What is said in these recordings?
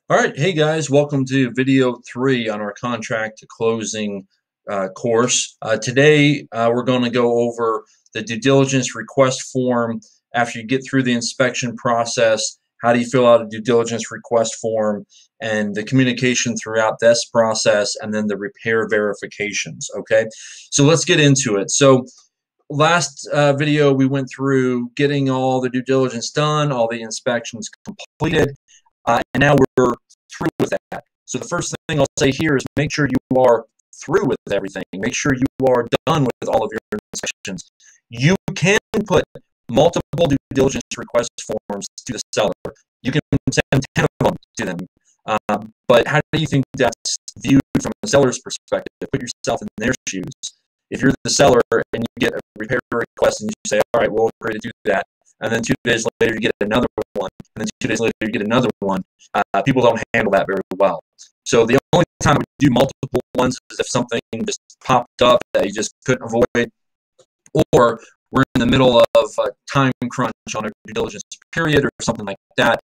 All right, hey guys, welcome to video 3 on our contract to closing course. Today we're going to go over the due diligence request form. After you get through the inspection process, how do you fill out a due diligence request form, and the communication throughout this process, and then the repair verifications. Okay, so let's get into it. So last video we went through getting all the due diligence done, all the inspections completed. And now we're through with that. So the first thing I'll say here is make sure you are through with everything. Make sure you are done with all of your inspections. You can put multiple due diligence request forms to the seller. You can send 10 of them to them. But how do you think that's viewed from the seller's perspective? Put yourself in their shoes. If you're the seller and you get a repair request and you say, all right, we'll agree to do that, and then 2 days later you get another one, and then 2 days later you get another one, people don't handle that very well. So the only time I would do multiple ones is if something just popped up that you just couldn't avoid, or we're in the middle of a time crunch on a due diligence period or something like that,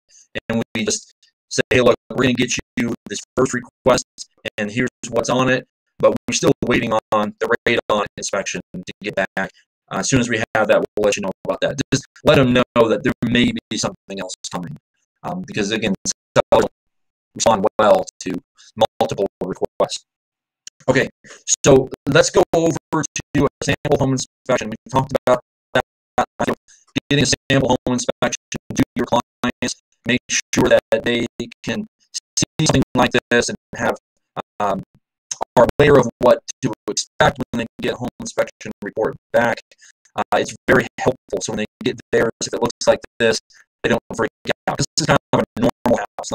and we just say, hey, look, we're going to get you this first request, and here's what's on it, but we're still waiting on the radon inspection to get back. As soon as we have that, we'll let you know about that. Just let them know that there may be something else coming. Because, again, sellers don't respond well to multiple requests. Okay, so let's go over to a sample home inspection. We talked about that. Getting a sample home inspection to your clients, make sure that they can see something like this and have are aware of what to expect when they get a home inspection report back. It's very helpful. So when they get theirs, if it looks like this, they don't freak out. This is kind of a normal house,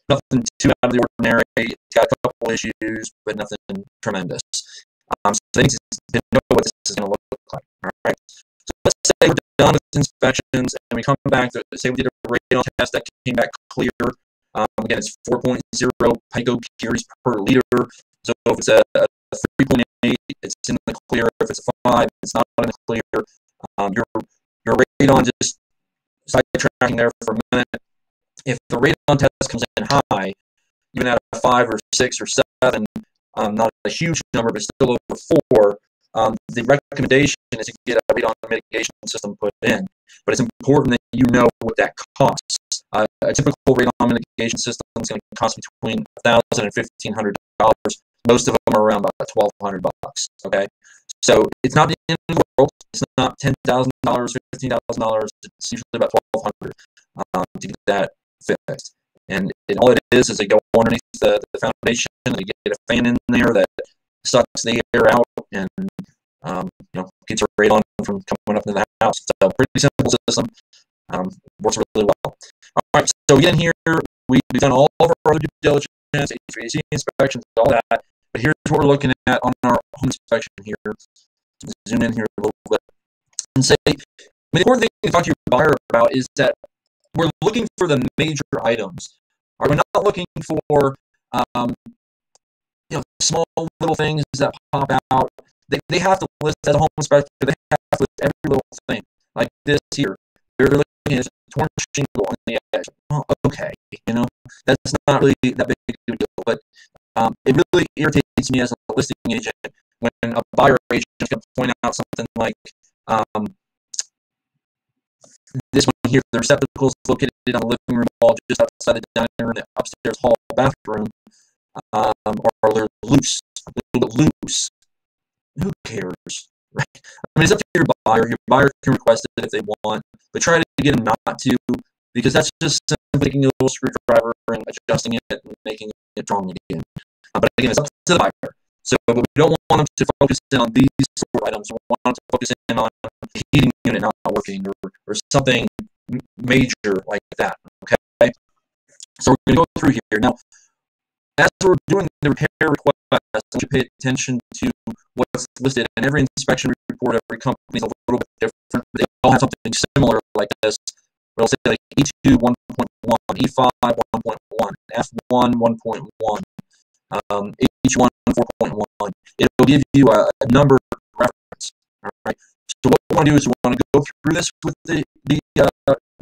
nothing too out of the ordinary. It's got a couple issues, but nothing tremendous. So they need to know what this is going to look like. All right. So let's say we're done with inspections and we come back to say we did a radon test that came back clear. Again, it's 4.0 picocuries per liter. So if it's a 3.8, it's in the clear. If it's a 5, it's not in the clear. Your radon, just sidetracking there for a minute. If the radon test comes in high, even at a 5 or 6 or 7, not a huge number, but still over 4, the recommendation is to get a radon mitigation system put in. But it's important that you know what that costs. A typical radon mitigation system is going to cost between $1,000 and $1,500. Most of them are around about $1,200. Okay, so it's not the end of the world. It's not $10,000, $15,000. It's usually about $1,200 to get that fixed. And all it is they go underneath the foundation, and you get a fan in there that sucks the air out and keeps the radon from coming up into the house. So pretty simple system. Works really well. All right, so again here we've done all of our due diligence, HVAC inspections, all that. But here's what we're looking at on our home inspection here. Zoom in here a little bit and say, the important thing to talk to your buyer about is that we're looking for the major items. We're not looking for small little things that pop out. They have to list as a home inspector. They have to list every little thing, like this here. They're looking at a torn shingle on the edge. Oh, okay, that's not really that big of a deal. But it really irritates me as a listing agent when a buyer agent can point out something like this one here. The receptacle is located on the living room wall just outside the dining room, the upstairs hall bathroom, or they're loose, a little bit loose. Who cares, right? I mean, it's up to your buyer. Your buyer can request it if they want, but try to get them not to, because that's just simply taking a little screwdriver and adjusting it and making it wrong again. But again, it's up to the buyer. So, but we don't want them to focus in on these sort of items. We want them to focus in on the heating unit not working or something major like that. Okay. So we're going to go through here now. As we're doing the repair request, I want you to pay attention to what's listed. And every inspection report, every company is a little bit different. They all have something similar like this. But I'll say like E2 1.1, E5 1.1, F1 1.1, H1 4.1. It'll give you a number reference. All right. So what we want to do is we want to go through this with the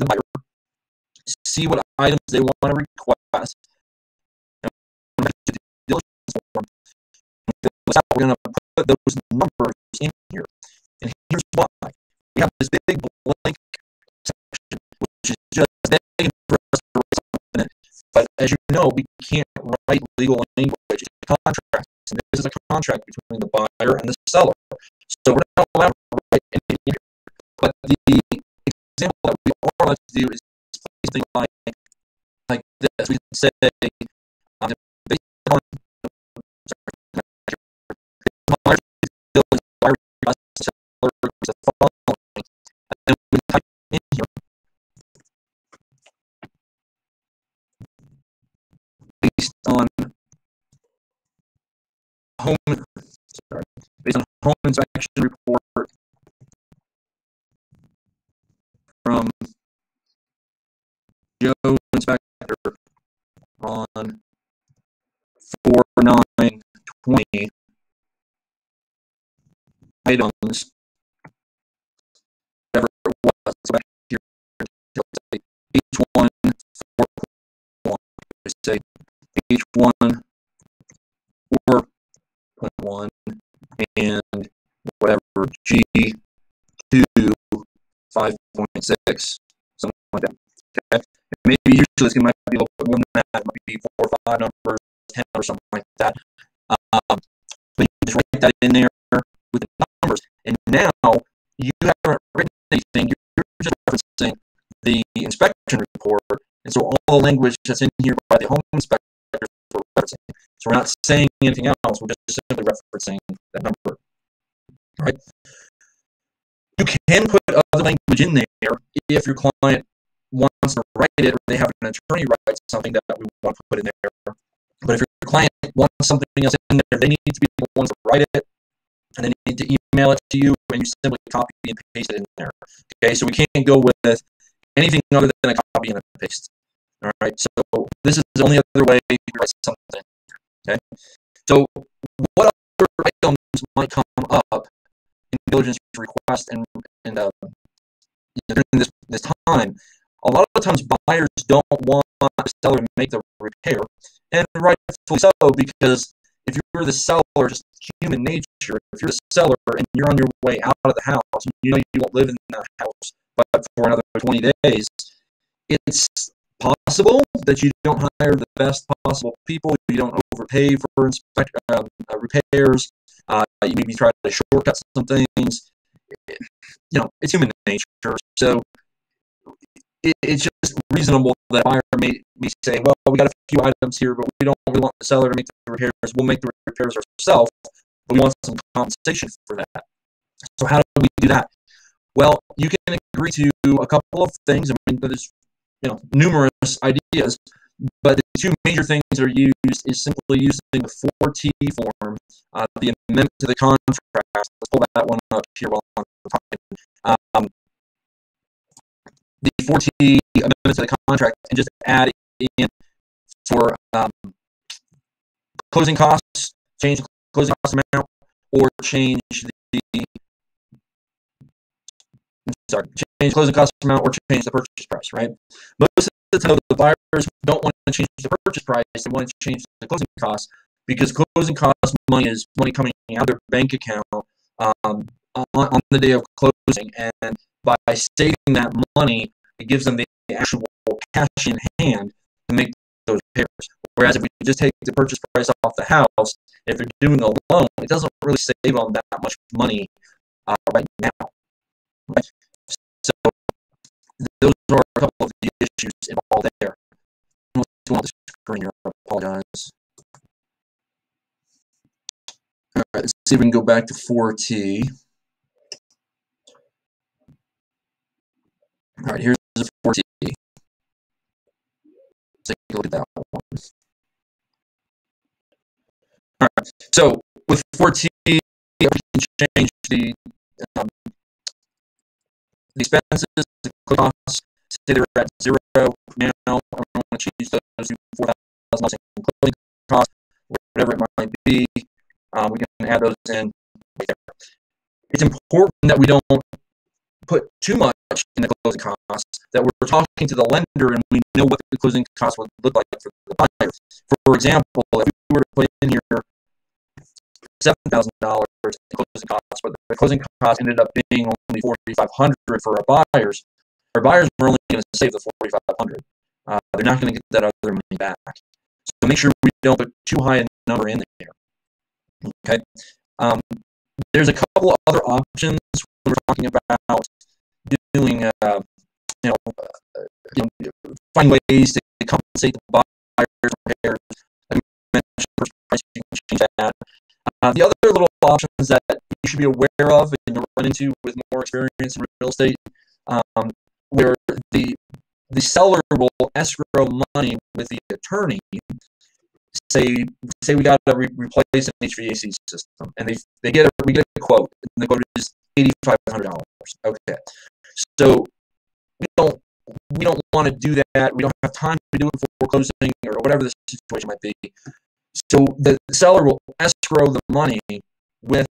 buyer, see what items they want to request, out, we're going to put those numbers in here. And here's why. We have this big blank section, which is just begging for us to write something in it. But as you know, we can't write legal language in contracts. And this is a contract between the buyer and the seller. So we're not allowed to write anything in here. But the example that we are allowed to do is place things like this. We can say, based on buyer request, seller request the following, and then we type in here based on home inspection report from Joe Inspector on 4/9/20 items, whatever it was. So back here, say H1 4.1. Say H1 4.1 and whatever G2 5.6, something like that. Okay, and maybe usually this might be a little bit more than that. It might be 4 or 5 numbers, 10 or something like that. But you just write that in there with the numbers, and now you haven't written anything. You're just referencing the inspection report, and so all the language that's in here by the home inspector we're referencing. So we're not saying anything else. We're just simply referencing that number. All right. You can put other language in there if your client wants to write it, or they have an attorney write something that we want to put in there. But if your client wants something else in there, they need to be the ones to write it, and they need to email it to you, and you simply copy and paste it in there. Okay, so we can't go with anything other than a copy and a paste. All right, so this is the only other way we write something. Okay, so what other items might come up in diligence request and during this time? A lot of times buyers don't want the seller to make the repair, and rightfully so, because if you're the seller, just human nature, if you're the seller and you're on your way out of the house, and you know you won't live in that house but for another 20 days, it's possible that you don't hire the best possible people, you don't overpay for repairs, you maybe try to shortcut some things. You know, it's human nature, so it's just reasonable that a buyer may say, well, we got a few items here, but we don't really want the seller to make the repairs. We'll make the repairs ourselves, but we want some compensation for that. So how do we do that? Well, you can agree to a couple of things. I mean, there's numerous ideas, but the two major things that are used is simply using the 4T form, the amendment to the contract. Let's pull that one up here while I'm talking. The 4T amendment to the contract, and just add in for closing costs, change the closing cost amount, or change change closing cost amount, or change the purchase price, right? Most of the time, the buyers don't want to change the purchase price, they want to change the closing costs, because closing cost money is money coming out of their bank account on the day of closing, and by saving that money, it gives them the actual cash in hand to make those repairs. Whereas if we just take the purchase price off the house, if they're doing a loan, it doesn't really save them that much money right now. Right? So those are a couple of the issues involved there. I don't want the screen here. I apologize. All right, let's see if we can go back to 4T. All right, here's the 4T. Let's take a look at that one. All right, so with 4T, we can change the expenses, the costs. Say they're at 0 now. I want to change those to $4,000 in closing costs, whatever it might be. We can add those in right there. It's important that we don't put too much in the closing costs, that we're talking to the lender and we know what the closing costs would look like for the buyer. For example, if we were to put in here $7,000 in closing costs, but the closing costs ended up being only $4,500 for our buyers. Our buyers were only going to save the $4,500. They're not going to get that other money back. So make sure we don't put too high a number in there. Okay. There's a couple of other options when we're talking about doing, find ways to compensate the buyers or repairs. Like we mentioned, first price, you can change that. The other little options that you should be aware of and you'll run into with more experience in real estate, where the seller will escrow money with the attorney. Say we got to replace an HVAC system, and we get a quote, and the quote is $8,500. Okay, so we don't want to do that. We don't have time to do it before closing or whatever the situation might be. So the seller will escrow the money with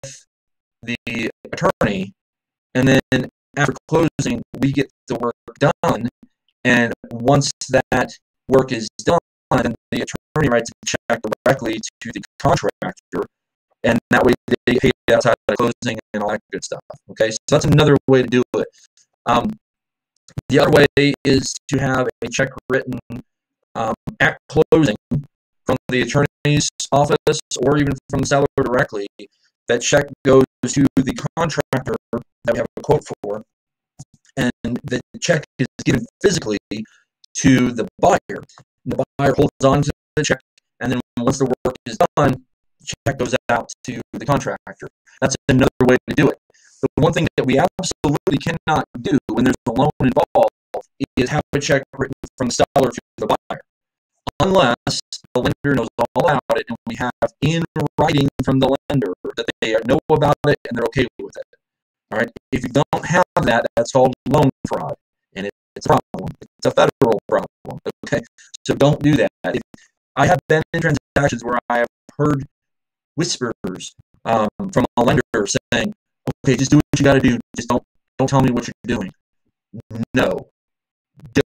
the attorney, and then after closing, we get the work done. And once that work is done, the attorney writes a check directly to the contractor, and that way they pay it outside of closing and all that good stuff. Okay, so that's another way to do it. The other way is to have a check written at closing from the attorney's office or even from the seller directly. That check goes to the contractor that we have a quote for, and the check is given physically to the buyer. The buyer holds on to the check, and then once the work is done, the check goes out to the contractor. That's another way to do it. The one thing that we absolutely cannot do when there's a loan involved is have a check written from the seller to the buyer, unless the lender knows all about it and we have in writing from the lender that they know about it and they're okay with it. All right. If you don't have that, that's called loan fraud, and it's a problem. It's a federal problem. Okay. So don't do that. I have been in transactions where I have heard whispers from a lender saying, "Okay, just do what you got to do. Just don't tell me what you're doing." No,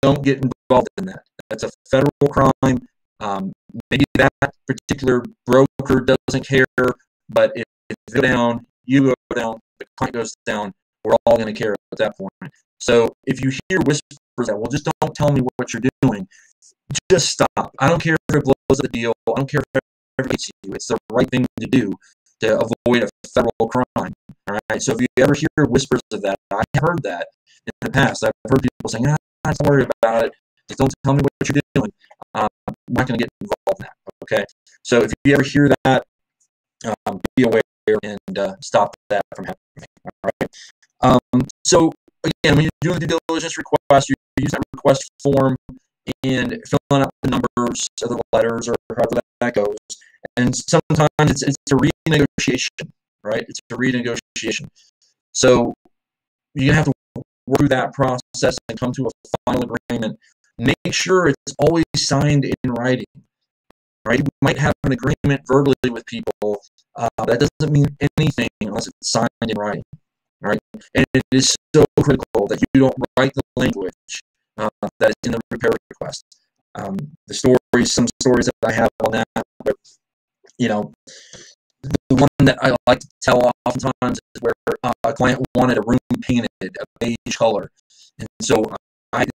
don't get involved in that. That's a federal crime. Maybe that particular broker doesn't care, but if you go down, you go down, the client goes down, we're all going to care at that point. So if you hear whispers that, well, just don't tell me what you're doing, just stop. I don't care if it blows up the deal. I don't care if it hates you. It's the right thing to do to avoid a federal crime. All right. So if you ever hear whispers of that, I have heard that in the past. I've heard people saying, don't worry about it. Just don't tell me what you're doing. I'm not going to get involved in that. Okay. So if you ever hear that, be aware and stop that from happening. All right. So again, when you're doing the due diligence request, you use that request form and filling out the numbers of the letters or however that goes. And sometimes it's a renegotiation, right? It's a renegotiation. So you have to work through that process and come to a final agreement. Make sure it's always signed in writing, right? We might have an agreement verbally with people. That doesn't mean anything unless it's signed in writing, right? And it is so critical that you don't write the language that is in the repair request. Some stories that I have on that, but the one that I like to tell oftentimes is where a client wanted a room painted a beige color, and so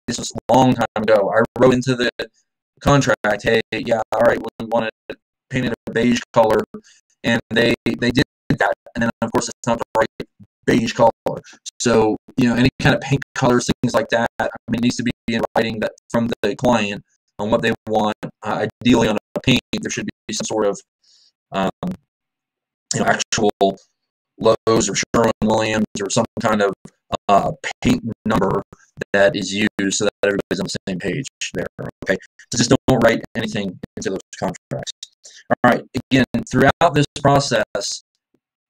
this was a long time ago. I wrote into the contract, hey, yeah, all right, we want it painted a beige color, and they did that, and then of course it's not the right beige color. So any kind of paint colors, things like that, I mean, it needs to be in writing that from the client on what they want. Ideally, on a paint, there should be some sort of actual Lowe's or Sherwin-Williams or some kind of paint number that is used so that everybody's on the same page there. Okay, so just don't write anything into those contracts. All right, again, throughout this process,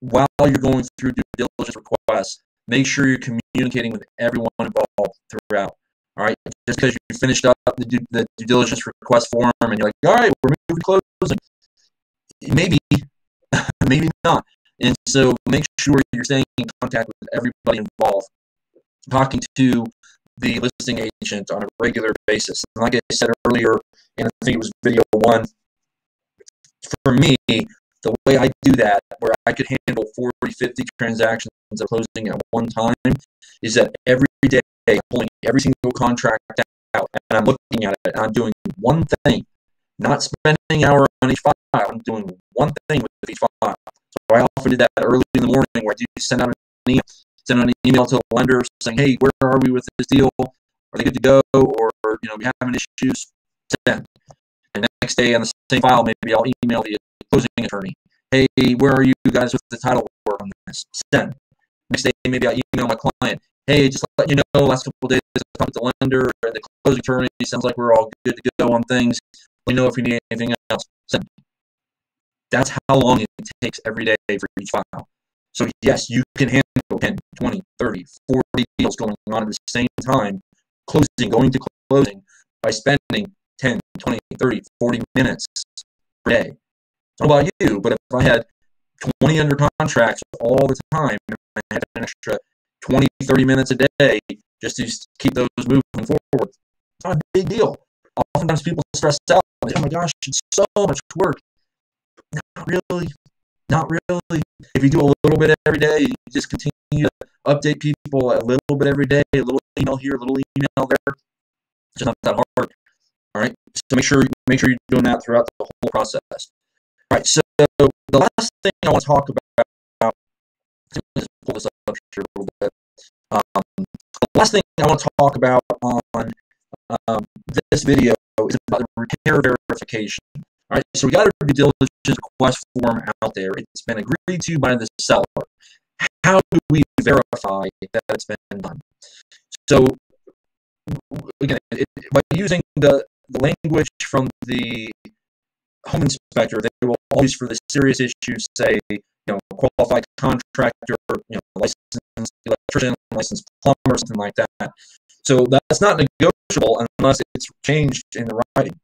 while you're going through due diligence requests, make sure you're communicating with everyone involved throughout. All right, just because you finished up the due diligence request form and you're like, all right, we're moving to closing, maybe, maybe not. And so make sure you're staying in contact with everybody involved, talking to the listing agent on a regular basis. And like I said earlier, and I think it was video 1, for me, the way I do that, where I could handle 40, 50 transactions of closing at one time, is that every day I'm pulling every single contract out and I'm looking at it and I'm doing one thing, not spending an hour on each file. I'm doing one thing with each file. So I often did that early in the morning, where I do send out an email to the lender saying, hey, where are we with this deal? Are they good to go? Or we having issues? Send. And the next day on the same file, maybe I'll email the closing attorney. Hey, where are you guys with the title work on this? Send. Next day, maybe I'll email my client. Hey, just let you know, last couple of days, I talked to the lender and the closing attorney. Sounds like we're all good to go on things. Let me know if you need anything else. Send. That's how long it takes every day for each file. So yes, you can handle 10, 20, 30, 40 deals going on at the same time, going to closing, by spending 10, 20, 30, 40 minutes per day. I don't know about you, but if I had 20 under contracts all the time, and I had an extra 20, 30 minutes a day just to keep those moving forward, it's not a big deal. Oftentimes people stress out, oh my gosh, it's so much work. Not really. Not really. If you do a little bit every day, you just continue to update people a little bit every day, a little email here, a little email there. It's just not that hard. All right. So make sure you're doing that throughout the whole process. All right. So the last thing I want to talk about, let's pull this up here a little bit. The last thing I want to talk about on this video is about the repair verification. All right, so we got a due diligence request form out there. It's been agreed to by the seller. How do we verify that it's been done? So again, by using the language from the home inspector, they will always, for the serious issues, say, qualified contractor, licensed electrician, licensed plumber, something like that. So that's not negotiable unless it's changed in the writing.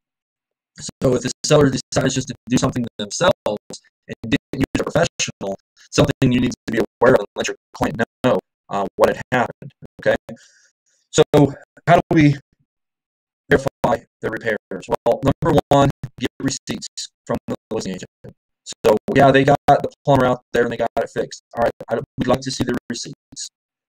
So if the seller decides just to do something themselves and didn't use a professional, something you need to be aware of and let your client know what had happened. Okay. So how do we verify the repairs? Well, number one, get receipts from the listing agent. So yeah, they got the plumber out there and they got it fixed. All right, we'd like to see the receipts.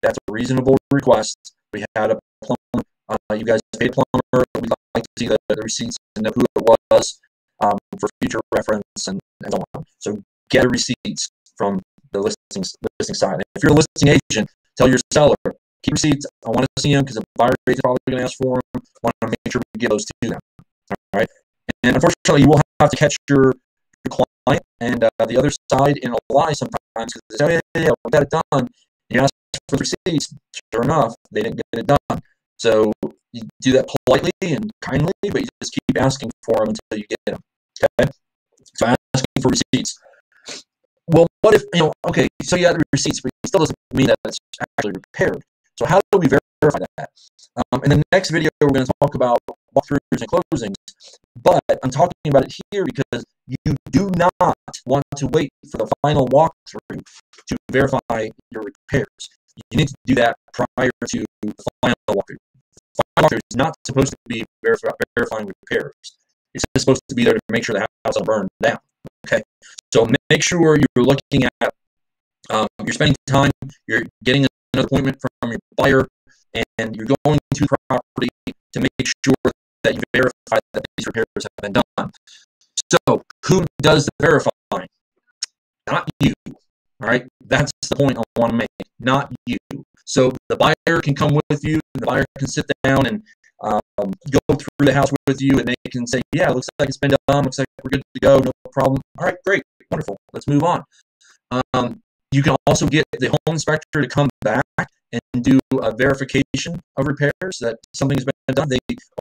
That's a reasonable request. We had a plumber. You guys paid a plumber. We'd like to see the receipts and know who it was for future reference and so on. So get the receipts from the listing side. If you're a listing agent, tell your seller, keep receipts. I want to see them because the buyer is probably going to ask for them. I want to make sure we give those to them. All right. And unfortunately, you will have to catch your client and the other side in a lie sometimes, because they say, yeah, we got it done. And you ask for the receipts. Sure enough, they didn't get it done. So you do that politely and kindly, but you just keep asking for them until you get them. Okay? So asking for receipts. Well, what if, okay, so you have the receipts, but it still doesn't mean that it's actually repaired. So how do we verify that? In the next video, we're going to talk about walkthroughs and closings, but I'm talking about it here because you do not want to wait for the final walkthrough to verify your repairs. You need to do that prior to the final walkthrough. The final walkthrough is not supposed to be verifying repairs. It's just supposed to be there to make sure the house doesn't burn down. Okay, so make sure you're looking at, you're spending time, you're getting an appointment from your buyer, and you're going to the property to make sure that you verify that these repairs have been done. So who does the verifying? Not you. All right, that's the point I want to make. Not you. So the buyer can come with you, and the buyer can sit down and go through the house with you, and they can say, yeah, it looks like it's been done, looks like we're good to go, no problem. All right, great, wonderful, let's move on. You can also get the home inspector to come back and do a verification of repairs that something has been done.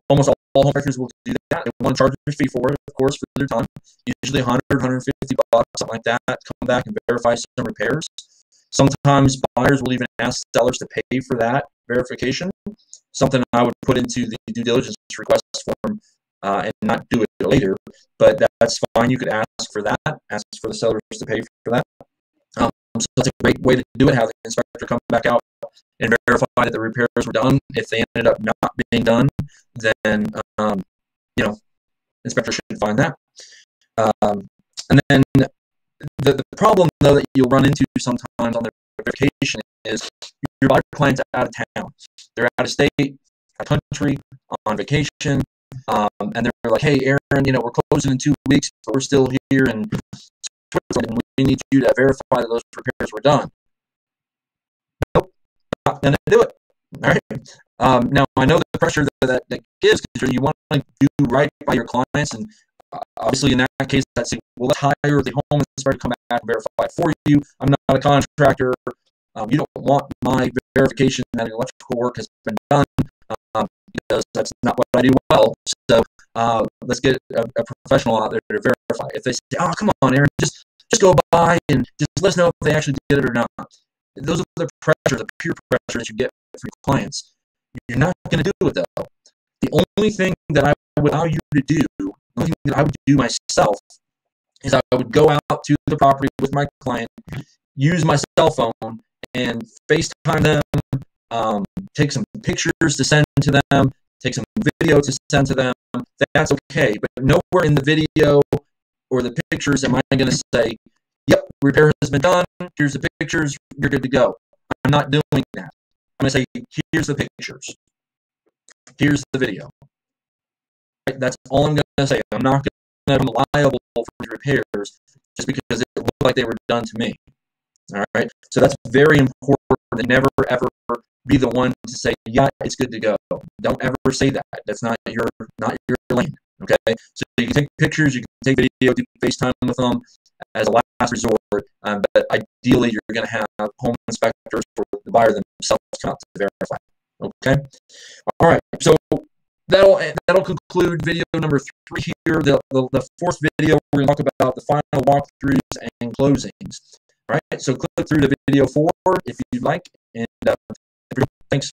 Almost all home inspectors will do that. They want to charge a fee for it, of course, for their time. Usually $100, $150, something like that, to come back and verify some repairs. Sometimes buyers will even ask sellers to pay for that verification, something I would put into the due diligence request form and not do it later, but that's fine. You could ask for that, ask for the sellers to pay for that. So that's a great way to do it, have the inspector come back out and verify that the repairs were done. If they ended up not being done, then, inspector should find that. And then The problem, though, that you'll run into sometimes on the verification is your buyer client's out of town. They're out of state, out of country, on vacation, and they're like, hey, Aaron, we're closing in 2 weeks, but we're still here in Switzerland, and we need you to verify that those repairs were done. Nope, not going to do it. All right. Now, I know the pressure that gives, because you want to do right by your clients, and obviously in that case, I'd say, well, let's hire the home inspector to come back and verify it for you. I'm not a contractor. You don't want my verification that electrical work has been done, because that's not what I do well. So let's get a professional out there to verify. If they say, oh, come on, Aaron, just go by and just let us know if they actually did it or not. Those are the pressure, the peer pressure that you get from your clients. You're not going to do it, though. The only thing that I would allow you to do, the only thing that I would do myself, is I would go out to the property with my client, use my cell phone, and FaceTime them, take some pictures to send to them, take some video to send to them. That's okay, but nowhere in the video or the pictures am I going to say, yep, repair has been done, here's the pictures, you're good to go. I'm not doing that. I'm going to say, here's the pictures, here's the video. Right? That's all I'm going to say. I'm not going to be liable for the repairs just because it looked like they were done to me. All right, so that's very important. To never ever be the one to say, yeah, it's good to go. Don't ever say that. That's not your lane. Okay, so you can take pictures, you can take video, do FaceTime with them as a last resort, but ideally you're going to have home inspectors or the buyer themselves come out to verify. Okay, all right. So that'll conclude video number 3 here. The fourth video, we're going to talk about the final walkthroughs and closings. All right, so click through to video 4 if you'd like, and thanks.